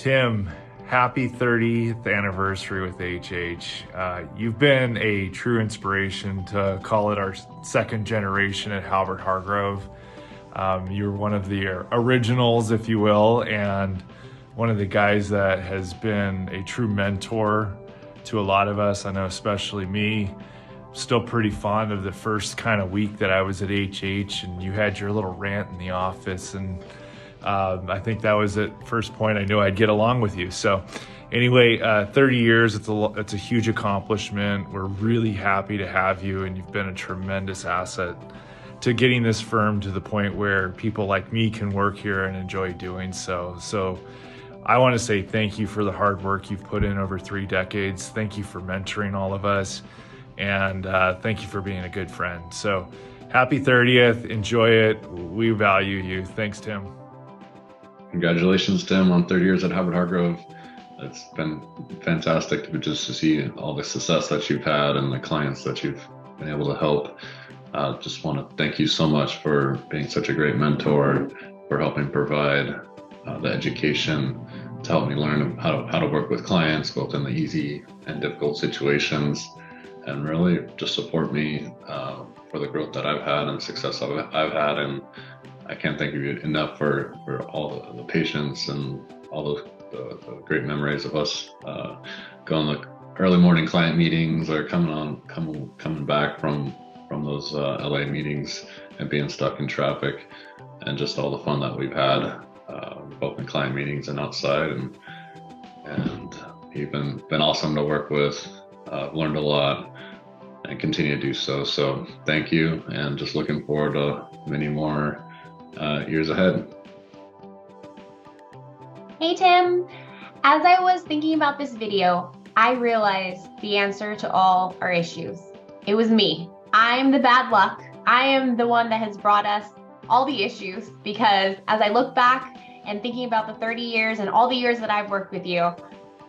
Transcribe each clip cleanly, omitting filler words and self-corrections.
Tim, happy 30th anniversary with HH. You've been a true inspiration to call it our second generation at Halbert Hargrove. You're one of the originals, if you will, and one of the guys that has been a true mentor to a lot of us. I know especially me, still pretty fond of the first kind of week that I was at HH and you had your little rant in the office, and I think that was the first point I knew I'd get along with you. So anyway, 30 years, it's a huge accomplishment. We're really happy to have you, and you've been a tremendous asset to getting this firm to the point where people like me can work here and enjoy doing so. So I want to say thank you for the hard work you've put in over 3 decades. Thank you for mentoring all of us, and thank you for being a good friend. So happy 30th, enjoy it. We value you. Thanks, Tim. Congratulations, Tim, on 30 years at Halbert Hargrove. It's been fantastic to see all the success that you've had and the clients that you've been able to help. Just want to thank you so much for being such a great mentor, for helping provide the education to help me learn how to work with clients, both in the easy and difficult situations, and really just support me for the growth that I've had and success I've had. And I can't thank you enough for all the patience and all the great memories of us going to early morning client meetings, or coming back from those LA meetings and being stuck in traffic, and just all the fun that we've had both in client meetings and outside. And you've been awesome to work with. Learned a lot and continue to do so. So thank you, and just looking forward to many more years ahead. Hey Tim, as I was thinking about this video, I realized the answer to all our issues. It was me. I'm the bad luck. I am the one that has brought us all the issues, because as I look back and thinking about the 30 years and all the years that I've worked with you,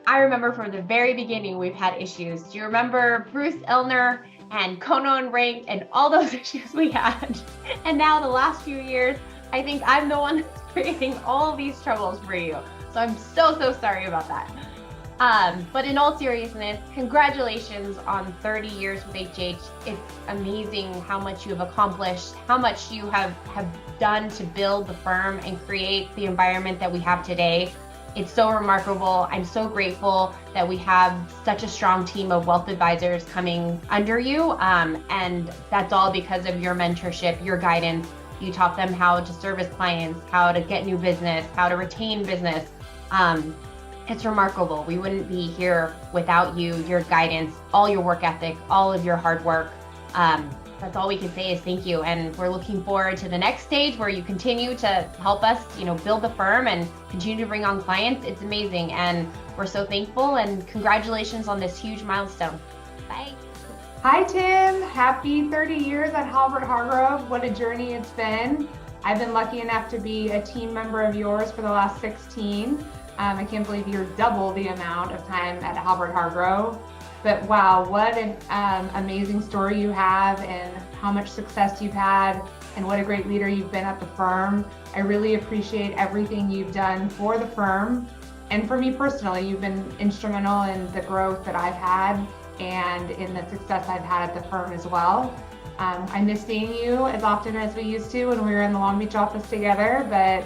I remember from the very beginning we've had issues. Do you remember Bruce Elner and Kono and Rank and all those issues we had? And now the last few years, I think I'm the one that's creating all these troubles for you. So I'm so sorry about that. But in all seriousness, congratulations on 30 years with HH. It's amazing how much you have accomplished, how much you have done to build the firm and create the environment that we have today. It's so remarkable. I'm so grateful that we have such a strong team of wealth advisors coming under you. And that's all because of your mentorship, your guidance. You taught them how to service clients, how to get new business, how to retain business. It's remarkable. We wouldn't be here without you, your guidance, all your work ethic, all of your hard work. That's all we can say is thank you. And we're looking forward to the next stage where you continue to help us, build the firm and continue to bring on clients. It's amazing. And we're so thankful, and congratulations on this huge milestone. Bye. Hi, Tim. Happy 30 years at Halbert Hargrove. What a journey it's been. I've been lucky enough to be a team member of yours for the last 16. I can't believe you're double the amount of time at Halbert Hargrove. But wow, what an amazing story you have, and how much success you've had, and what a great leader you've been at the firm. I really appreciate everything you've done for the firm. And for me personally, you've been instrumental in the growth that I've had and in the success I've had at the firm as well. I miss seeing you as often as we used to when we were in the Long Beach office together, but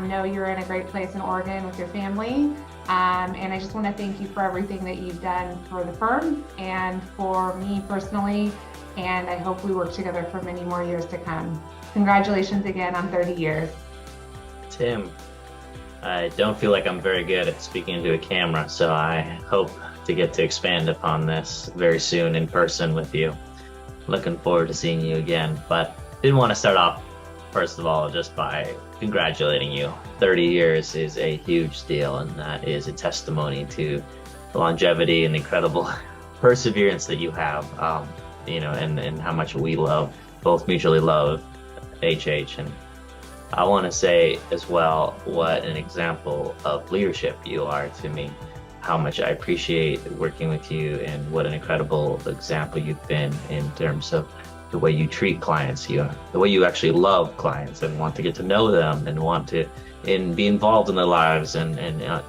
know you're in a great place in Oregon with your family. And I just want to thank you for everything that you've done for the firm and for me personally. And I hope we work together for many more years to come. Congratulations again on 30 years. Tim, I don't feel like I'm very good at speaking into a camera, so I hope to get to expand upon this very soon in person with you. Looking forward to seeing you again, but didn't want to start off, first of all, just by congratulating you. 30 years is a huge deal, and that is a testimony to the longevity and incredible perseverance that you have, and how much we both mutually love HH. And I want to say as well what an example of leadership you are to me, how much I appreciate working with you, and what an incredible example you've been in terms of the way you treat clients, the way you actually love clients and want to get to know them and want to be involved in their lives and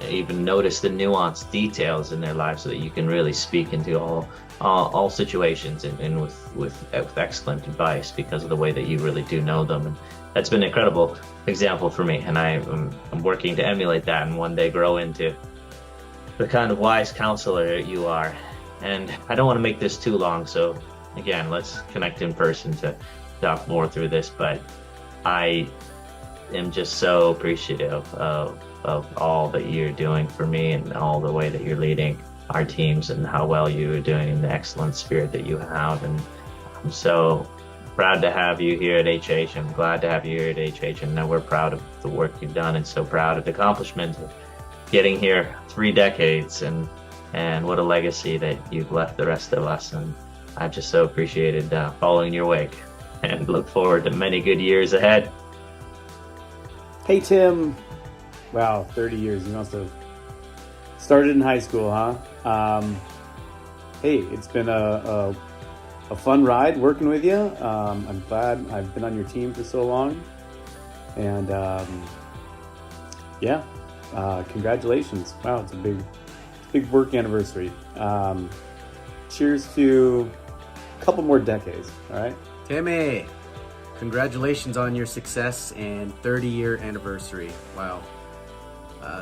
even notice the nuanced details in their lives so that you can really speak into all situations and with excellent advice because of the way that you really do know them. And that's been an incredible example for me, and I'm working to emulate that and one day grow into the kind of wise counselor you are. And I don't want to make this too long, so again, let's connect in person to talk more through this, but I am just so appreciative of all that you're doing for me and all the way that you're leading our teams and how well you are doing and the excellent spirit that you have. And I'm so proud to have you here at HH. I'm glad to have you here at HH, and we're proud of the work you've done and so proud of the accomplishment of getting here 3 decades and what a legacy that you've left the rest of us. And I've just so appreciated following your wake and look forward to many good years ahead. Hey, Tim. Wow, 30 years. You must have started in high school, huh? Hey, it's been a fun ride working with you. I'm glad I've been on your team for so long. And yeah, congratulations. Wow, it's a big work anniversary. Cheers to a couple more decades, all right? Timmy, congratulations on your success and 30-year anniversary. Wow.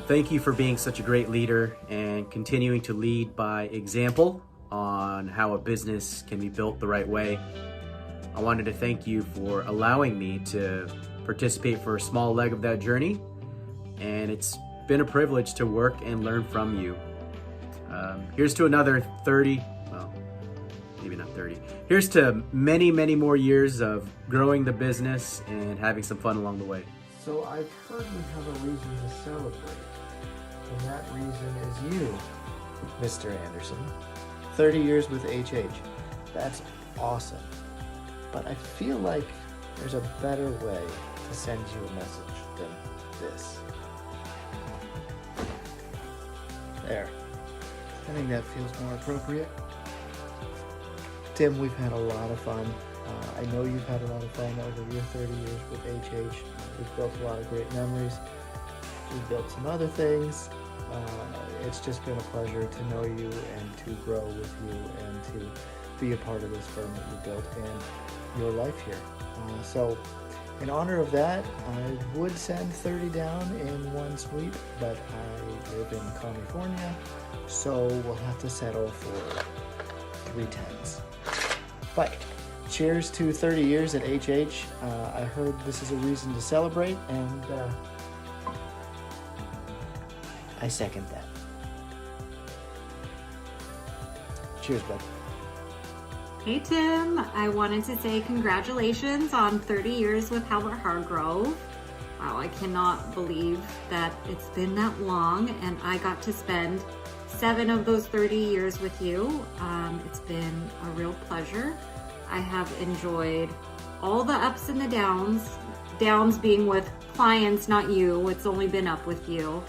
Thank you for being such a great leader and continuing to lead by example on how a business can be built the right way. I wanted to thank you for allowing me to participate for a small leg of that journey, and it's been a privilege to work and learn from you. Here's to another 30, well, maybe not 30. Here's to many, many more years of growing the business and having some fun along the way. So I've heard we have a reason to celebrate, and that reason is you, Mr. Anderson. 30 years with HH. That's awesome. But I feel like there's a better way to send you a message than this. There. I think that feels more appropriate. Tim, we've had a lot of fun. I know you've had a lot of fun over your 30 years with HH. We've built a lot of great memories. We've built some other things. It's just been a pleasure to know you and to grow with you and to be a part of this firm that you built and your life here. So in honor of that, I would send 30 down in one sweep, but I live in California, so we'll have to settle for 3 10s. But cheers to 30 years at HH. I heard this is a reason to celebrate, and I second that. Cheers, bud. Hey Tim, I wanted to say congratulations on 30 years with Halbert Hargrove. Wow, I cannot believe that it's been that long, and I got to spend 7 of those 30 years with you. It's been a real pleasure. I have enjoyed all the ups and the downs being with clients, not you. It's only been up with you.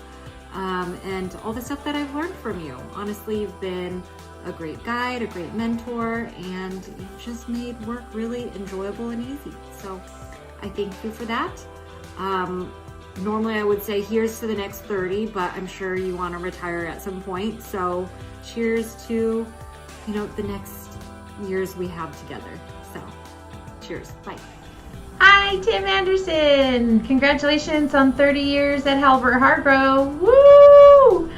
And all the stuff that I've learned from you. Honestly, you've been a great guide, a great mentor, and you've just made work really enjoyable and easy. So I thank you for that. Normally I would say here's to the next 30, but I'm sure you want to retire at some point. So cheers to, the next years we have together. So cheers, bye. Hi, Tim Anderson. Congratulations on 30 years at Halbert Hargrove. Woo!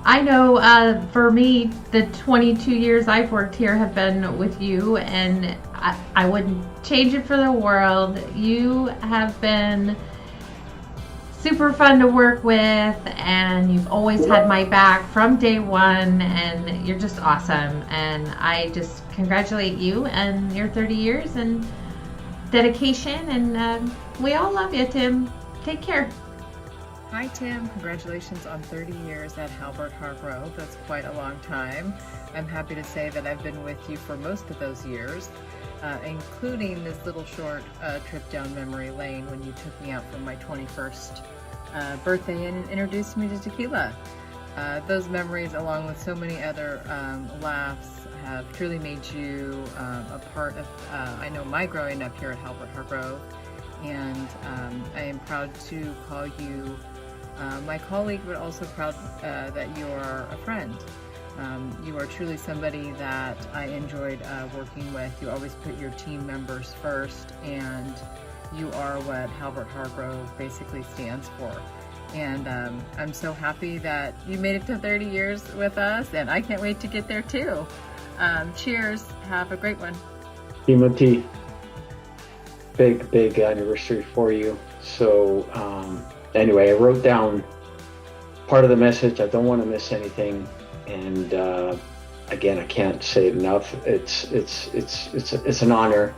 I know for me, the 22 years I've worked here have been with you, and I wouldn't change it for the world. You have been super fun to work with, and you've always had my back from day one, and you're just awesome. And I just congratulate you and your 30 years and dedication, and we all love you, Tim. Take care. Hi Tim, congratulations on 30 years at Halbert Hargrove. That's quite a long time. I'm happy to say that I've been with you for most of those years, including this little short trip down memory lane when you took me out for my 21st birthday and introduced me to tequila. Those memories, along with so many other laughs, have truly made you a part of, I know, my growing up here at Halbert Hargrove, and I am proud to call you my colleague, but also proud that you are a friend. You are truly somebody that I enjoyed working with. You always put your team members first, and you are what Halbert Hargrove basically stands for. And I'm so happy that you made it to 30 years with us, and I can't wait to get there too. Cheers. Have a great one. Timothy, big anniversary for you. So anyway, I wrote down part of the message. I don't want to miss anything. And again, I can't say it enough. It's an honor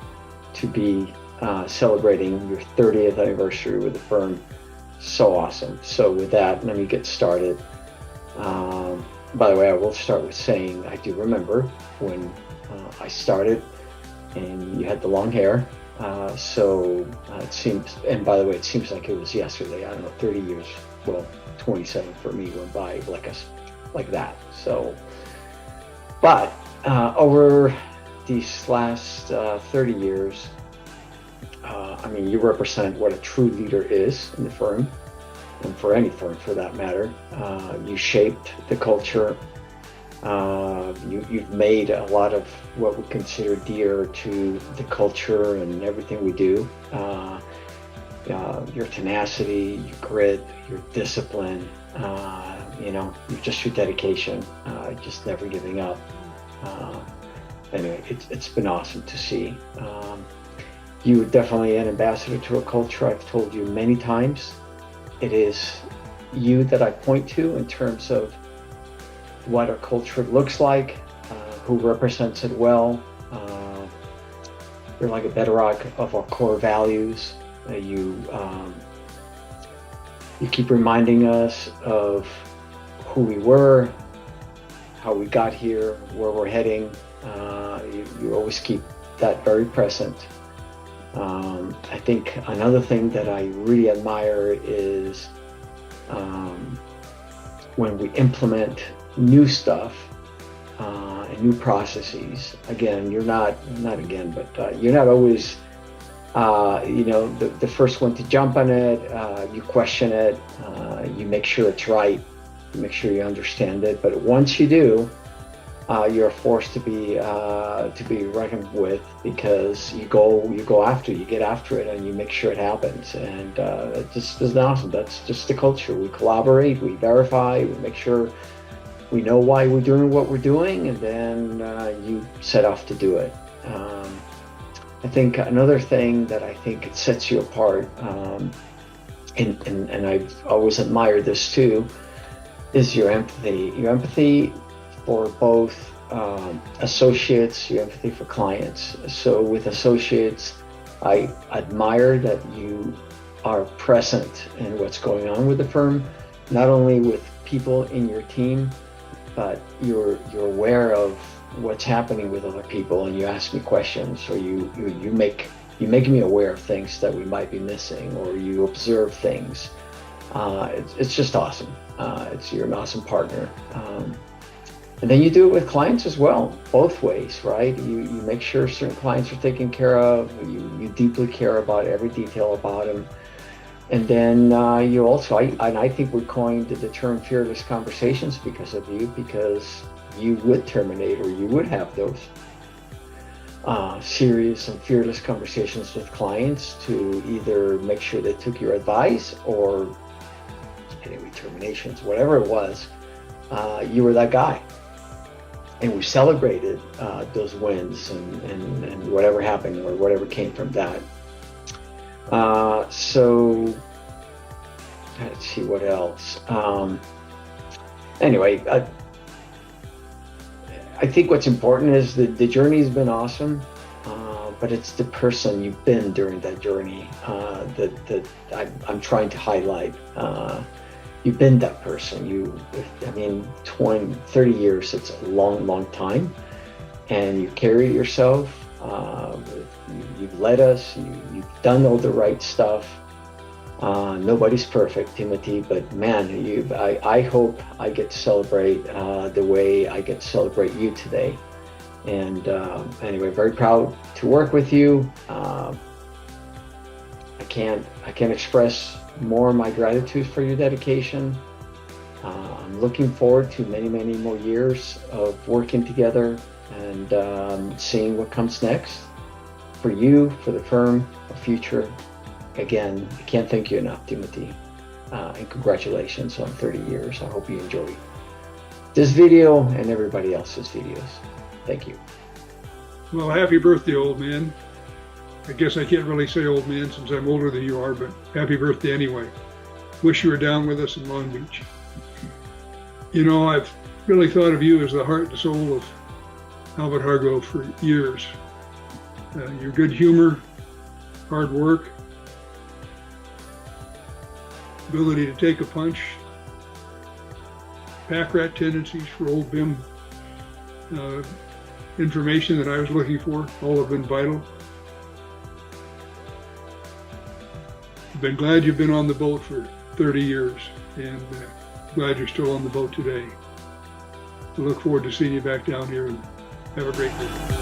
to be celebrating your 30th anniversary with the firm. So awesome. So with that, let me get started. By the way, I will start with saying I do remember when I started and you had the long hair. So it seems, and by the way, it seems like it was yesterday. I don't know, 30 years, well, 27 for me went by like that. So, but over these last 30 years, I mean, you represent what a true leader is in the firm, and for any firm for that matter. You shaped the culture. You've made a lot of what we consider dear to the culture and everything we do. Your tenacity, your grit, your discipline, your dedication, just never giving up. Anyway, it's been awesome to see. You are definitely an ambassador to a culture. I've told you many times, it is you that I point to in terms of what our culture looks like, who represents it well. You're like a bedrock of our core values. You keep reminding us of who we were, how we got here, where we're heading. You always keep that very present. I think another thing that I really admire is when we implement new stuff and new processes. Again, you're not always the first one to jump on it. You question it, you make sure it's right, you make sure you understand it. But once you do, you're forced to be reckoned with, because you get after it and you make sure it happens. And it just is awesome. That's just the culture. We collaborate, we verify, we make sure we know why we're doing what we're doing, and then you set off to do it. I think another thing that I think it sets you apart, and I've always admired this too, is your empathy. Your empathy for both associates, your empathy for clients. So with associates, I admire that you are present in what's going on with the firm, not only with people in your team, but you're aware of what's happening with other people, and you ask me questions, or you make me aware of things that we might be missing, or you observe things. It's just awesome. You're an awesome partner. And then you do it with clients as well, both ways, right? You make sure certain clients are taken care of. You deeply care about every detail about them. And then you also, I think we coined the term fearless conversations because of you, because you would terminate, or you would have those serious and fearless conversations with clients to either make sure they took your advice, or anyway, terminations, whatever it was, you were that guy. And we celebrated those wins and whatever happened, or whatever came from that. So let's see what else. Anyway, I think what's important is that the journey has been awesome, but it's the person you've been during that journey that I'm trying to highlight. You've been that person. 20, 30 years, it's a long time. And you carry yourself, you've led us, you've done all the right stuff. Nobody's perfect, Timothy, but man, I hope I get to celebrate the way I get to celebrate you today. And anyway, very proud to work with you. I can't express more my gratitude for your dedication. I'm looking forward to many, many more years of working together and seeing what comes next for you, for the firm, the future. Again, I can't thank you enough, Timothy. And congratulations on 30 years. I hope you enjoy this video and everybody else's videos. Thank you. Well, happy birthday, old man. I guess I can't really say old man since I'm older than you are, but happy birthday anyway. Wish you were down with us in Long Beach. You know, I've really thought of you as the heart and soul of Halbert Hargrove for years. Your good humor, hard work, ability to take a punch, pack rat tendencies for old Bim, information that I was looking for, all have been vital. I've been glad you've been on the boat for 30 years and glad you're still on the boat today. I look forward to seeing you back down here and have a great day.